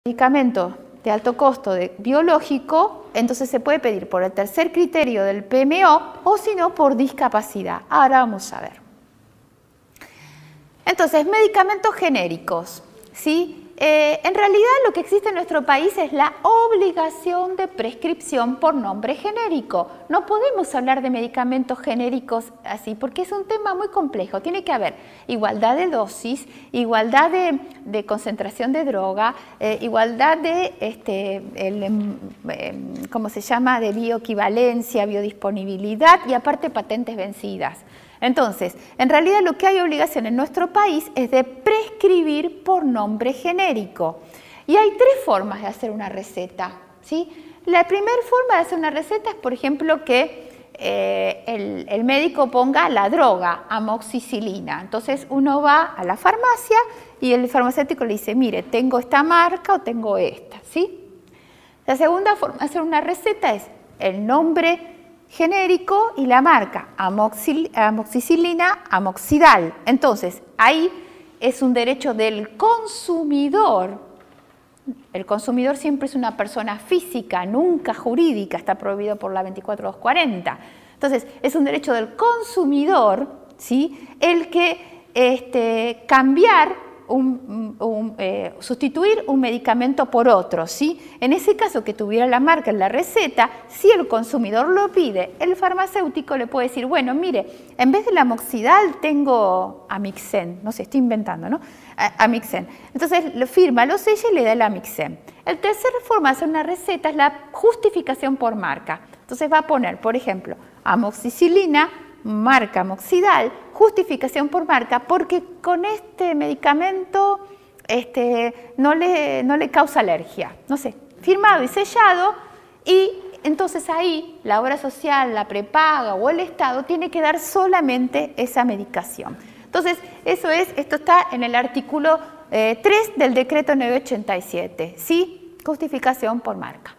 medicamento de alto costo biológico, entonces se puede pedir por el tercer criterio del PMO o si no por discapacidad. Ahora vamos a ver. Entonces, medicamentos genéricos, ¿sí? En realidad lo que existe en nuestro país es la obligación de prescripción por nombre genérico. No podemos hablar de medicamentos genéricos así porque es un tema muy complejo. Tiene que haber igualdad de dosis, igualdad de concentración de droga, igualdad de, ¿cómo se llama?, de bioequivalencia, biodisponibilidad y aparte patentes vencidas. Entonces, en realidad lo que hay obligación en nuestro país es de prescribir por nombre genérico. Y hay tres formas de hacer una receta, ¿sí? La primera forma de hacer una receta es, por ejemplo, que el médico ponga la droga, amoxicilina. Entonces uno va a la farmacia y el farmacéutico le dice, mire, tengo esta marca o tengo esta, ¿sí? La segunda forma de hacer una receta es el nombre genérico y la marca, amoxicilina, amoxidal. Entonces, ahí es un derecho del consumidor. El consumidor siempre es una persona física, nunca jurídica, está prohibido por la 24240. Entonces, es un derecho del consumidor, ¿sí?, el que cambiar sustituir un medicamento por otro, ¿sí? En ese caso que tuviera la marca en la receta, si el consumidor lo pide, el farmacéutico le puede decir, bueno, mire, en vez del amoxidal tengo Amixen, no sé, estoy inventando, ¿no? Amixen. Entonces lo firma, lo sella y le da el Amixen. El tercer forma de hacer una receta es la justificación por marca. Entonces va a poner, por ejemplo, amoxicilina, marca amoxidal, justificación por marca, porque con este medicamento no le causa alergia. No sé, firmado y sellado, y entonces ahí la obra social, la prepaga o el Estado tiene que dar solamente esa medicación. Entonces, esto está en el artículo 3 del decreto 987, ¿sí? Justificación por marca.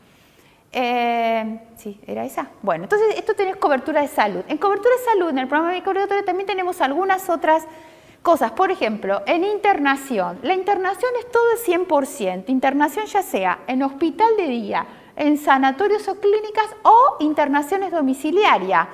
Sí, ¿era esa? Bueno, entonces esto tenés cobertura de salud. En cobertura de salud, en el programa médico obligatorio también tenemos algunas otras cosas. Por ejemplo, en internación. La internación es todo el 100%. Internación ya sea en hospital de día, en sanatorios o clínicas o internaciones domiciliarias.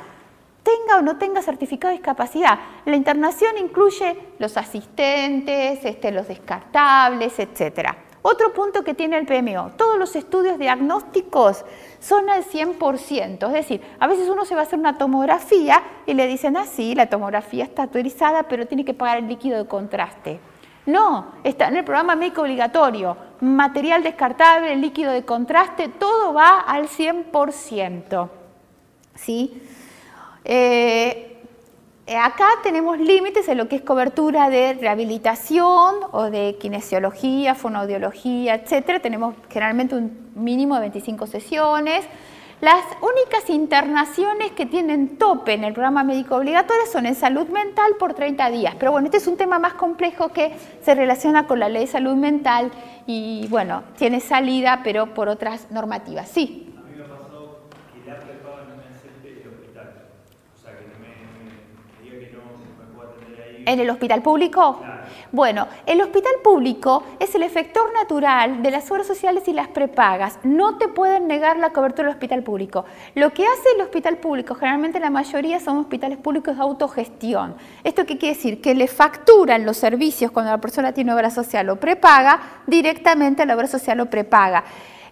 Tenga o no tenga certificado de discapacidad. La internación incluye los asistentes, los descartables, etcétera. Otro punto que tiene el PMO, todos los estudios diagnósticos son al 100%, es decir, a veces uno se va a hacer una tomografía y le dicen, ah, sí, la tomografía está autorizada, pero tiene que pagar el líquido de contraste. No, está en el programa médico obligatorio, material descartable, el líquido de contraste, todo va al 100%, ¿sí? Acá tenemos límites en lo que es cobertura de rehabilitación o de kinesiología, fonoaudiología, etc. Tenemos generalmente un mínimo de 25 sesiones. Las únicas internaciones que tienen tope en el programa médico obligatorio son en salud mental por 30 días. Pero bueno, este es un tema más complejo que se relaciona con la ley de salud mental y bueno, tiene salida pero por otras normativas. Sí. ¿En el hospital público? Claro. Bueno, el hospital público es el efector natural de las obras sociales y las prepagas. No te pueden negar la cobertura del hospital público. Lo que hace el hospital público, generalmente la mayoría son hospitales públicos de autogestión. ¿Esto qué quiere decir? Que le facturan los servicios cuando la persona tiene obra social o prepaga directamente a la obra social o prepaga.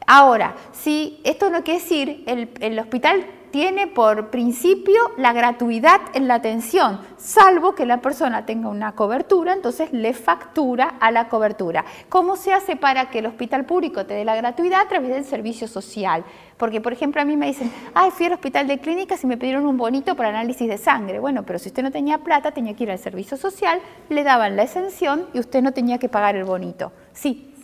Ahora, si esto no quiere decir, el hospital tiene por principio la gratuidad en la atención, salvo que la persona tenga una cobertura, entonces le factura a la cobertura. ¿Cómo se hace para que el hospital público te dé la gratuidad? A través del servicio social. Porque, por ejemplo, a mí me dicen, ay, fui al hospital de clínicas y me pidieron un bonito para análisis de sangre. Bueno, pero si usted no tenía plata, tenía que ir al servicio social, le daban la exención y usted no tenía que pagar el bonito. Sí.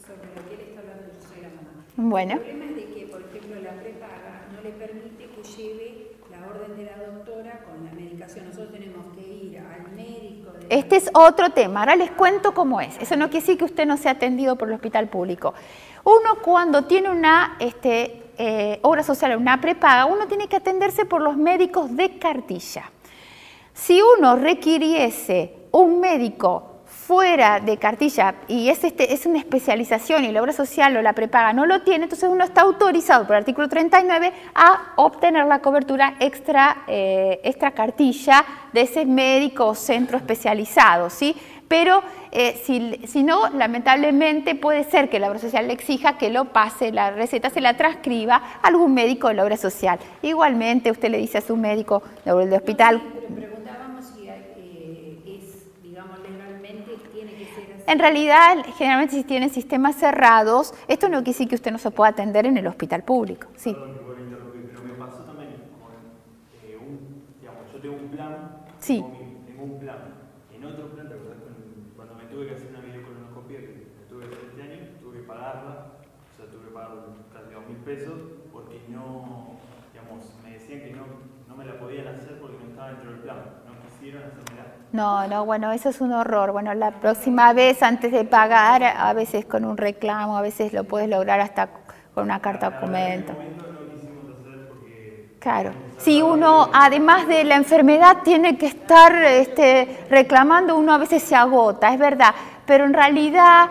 Sobre lo que él está hablando, yo soy la mamá. Bueno. El problema es de que, por ejemplo, la prepaga no le permite que lleve la orden de la doctora con la medicación. Nosotros tenemos que ir al médico. Este es otro tema. Ahora les cuento cómo es. Eso no quiere decir que usted no sea atendido por el hospital público. Uno cuando tiene una obra social, una prepaga, uno tiene que atenderse por los médicos de cartilla. Si uno requiriese un médico fuera de cartilla y es una especialización y la obra social o la prepaga no lo tiene, entonces uno está autorizado por el artículo 39 a obtener la cobertura extra cartilla de ese médico o centro especializado, ¿sí? Pero si no, lamentablemente puede ser que la obra social le exija que lo pase, la receta se la transcriba a algún médico de la obra social. Igualmente usted le dice a su médico del hospital. Preguntábamos si digamos, legalmente tiene que ser así. En realidad, generalmente si tienen sistemas cerrados, esto no quiere decir que usted no se pueda atender en el hospital público. Sí. Perdón que por interrumpir, pero me pasó también con digamos, yo tengo un plan, Sí. tengo un plan, en otro plan, ¿te acordás cuando me tuve que hacer una videocolonoscopia que me tuve que hacer este año, tuve que pagarla, o sea, tuve que pagar casi 2.000 pesos porque no, digamos, me decían que no me la podían hacer porque no estaba dentro del plan, no quisieron hacérmela. No, bueno, eso es un horror. Bueno, la próxima vez, antes de pagar, a veces con un reclamo, a veces lo puedes lograr hasta con una carta documento. Claro. Si uno, además de la enfermedad, tiene que estar reclamando, uno a veces se agota, es verdad. Pero en realidad,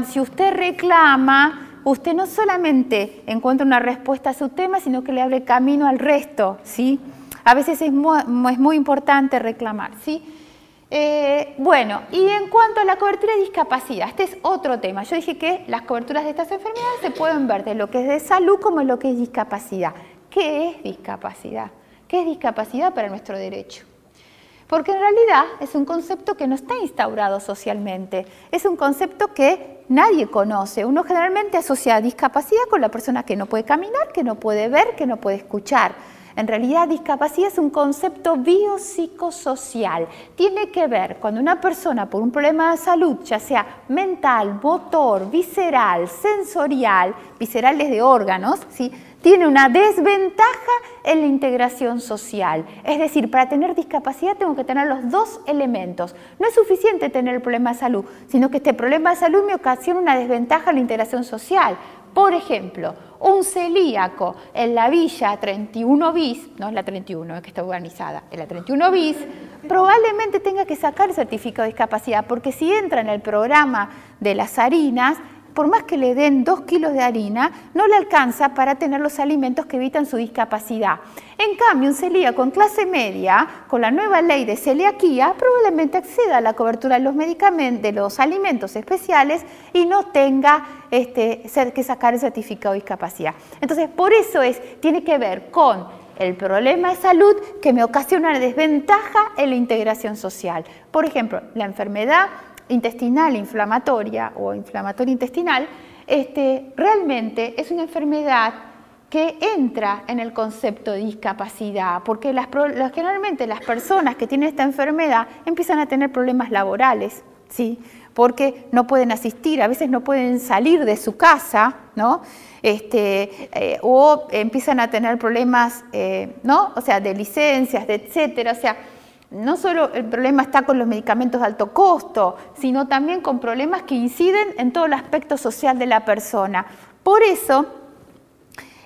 si usted reclama, usted no solamente encuentra una respuesta a su tema, sino que le abre camino al resto, ¿sí? A veces es muy importante reclamar, ¿sí? Bueno, y en cuanto a la cobertura de discapacidad, este es otro tema. Yo dije que las coberturas de estas enfermedades se pueden ver de lo que es de salud como en lo que es discapacidad. ¿Qué es discapacidad? ¿Qué es discapacidad para nuestro derecho? Porque en realidad es un concepto que no está instaurado socialmente, es un concepto que nadie conoce. Uno generalmente asocia discapacidad con la persona que no puede caminar, que no puede ver, que no puede escuchar. En realidad, discapacidad es un concepto biopsicosocial. Tiene que ver cuando una persona por un problema de salud, ya sea mental, motor, visceral, sensorial, visceral es de órganos, ¿sí?, tiene una desventaja en la integración social. Es decir, para tener discapacidad tengo que tener los dos elementos. No es suficiente tener el problema de salud, sino que este problema de salud me ocasiona una desventaja en la integración social. Por ejemplo, un celíaco en la Villa 31 bis, no es la 31, es que está organizada, en la 31 bis, probablemente tenga que sacar el certificado de discapacidad, porque si entra en el programa de las harinas, por más que le den 2 kilos de harina, no le alcanza para tener los alimentos que evitan su discapacidad. En cambio, un celíaco en clase media, con la nueva ley de celiaquía, probablemente acceda a la cobertura de los medicamentos, de los alimentos especiales y no tenga que sacar el certificado de discapacidad. Entonces, por eso tiene que ver con el problema de salud que me ocasiona una desventaja en la integración social. Por ejemplo, la enfermedad intestinal inflamatoria o inflamatoria intestinal, realmente es una enfermedad que entra en el concepto de discapacidad, porque generalmente las personas que tienen esta enfermedad empiezan a tener problemas laborales, ¿sí?, porque no pueden asistir, a veces no pueden salir de su casa, ¿no?, o empiezan a tener problemas, ¿no?, o sea, de licencias, de etcétera, o sea, no solo el problema está con los medicamentos de alto costo, sino también con problemas que inciden en todo el aspecto social de la persona. Por eso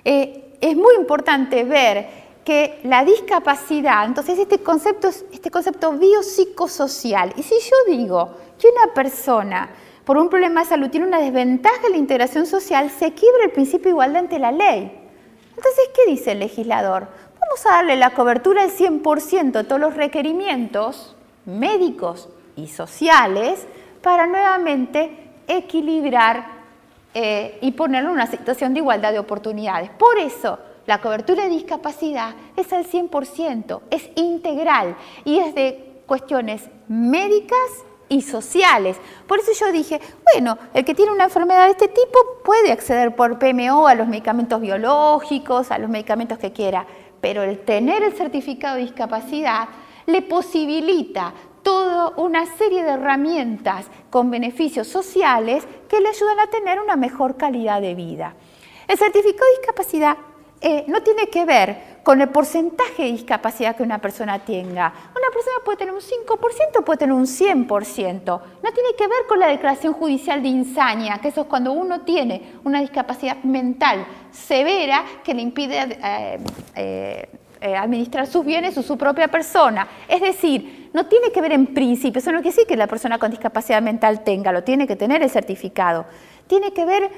es muy importante ver que la discapacidad, entonces este concepto biopsicosocial, y si yo digo que una persona por un problema de salud tiene una desventaja en la integración social, se quiebra el principio de igualdad ante la ley. Entonces, ¿qué dice el legislador? Vamos a darle la cobertura del 100% de todos los requerimientos médicos y sociales para nuevamente equilibrar y ponerlo en una situación de igualdad de oportunidades. Por eso, la cobertura de discapacidad es al 100%, es integral y es de cuestiones médicas y sociales. Por eso yo dije, bueno, el que tiene una enfermedad de este tipo puede acceder por PMO a los medicamentos biológicos, a los medicamentos que quiera, pero el tener el certificado de discapacidad le posibilita toda una serie de herramientas con beneficios sociales que le ayudan a tener una mejor calidad de vida. El certificado de discapacidad no tiene que ver con el porcentaje de discapacidad que una persona tenga. Una persona puede tener un 5%, puede tener un 100%. No tiene que ver con la declaración judicial de insania, que eso es cuando uno tiene una discapacidad mental severa que le impide administrar sus bienes o su propia persona. Es decir, No tiene que ver en principio, eso no quiere decir que la persona con discapacidad mental tenga, lo tiene que tener el certificado. Tiene que ver